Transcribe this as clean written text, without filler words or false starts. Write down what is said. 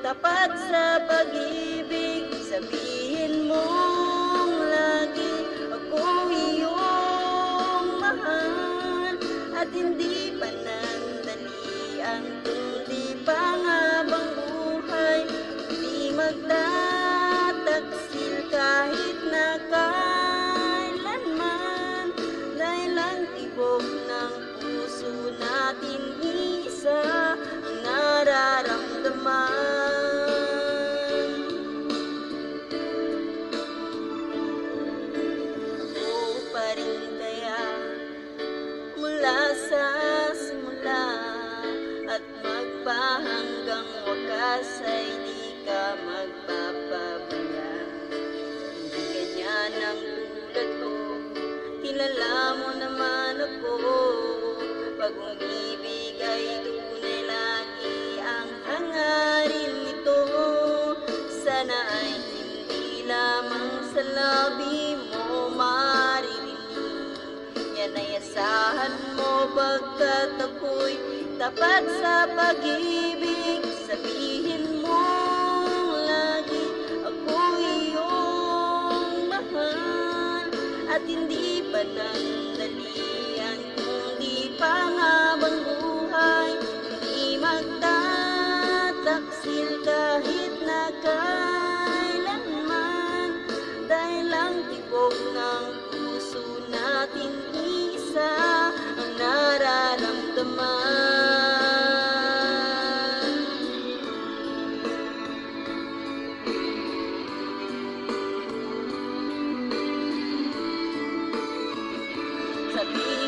tapat sa pag-ibig. Sabihin mong lagi ako iyong mahal, at hindi panandalian kundi panghabang buhay. Di magtataksil kahit na kailanman, dahil ang tibok ng puso natin isa ang nararamdaman. Oo pa rin kaya mula sa simula, at magpahanggang wakas ay di ka magpapabaya. Hindi ganyan ang tulad ko, kilala mo naman ako. Pag umibig ay tunay lagi ang hangarin nito. Sana ay hindi lamang sa labi mo maririnig, yan ay asahan mo pagkat ako'y tapat sa pag-ibig. Sabihin mo lagi ako iyong mahal, at hindi panandalian kundi panghabang buhay. Hindi magtataksil kahit na kailanman, dahil ang tibok ng puso natin isa ang nararamdaman. Sabihin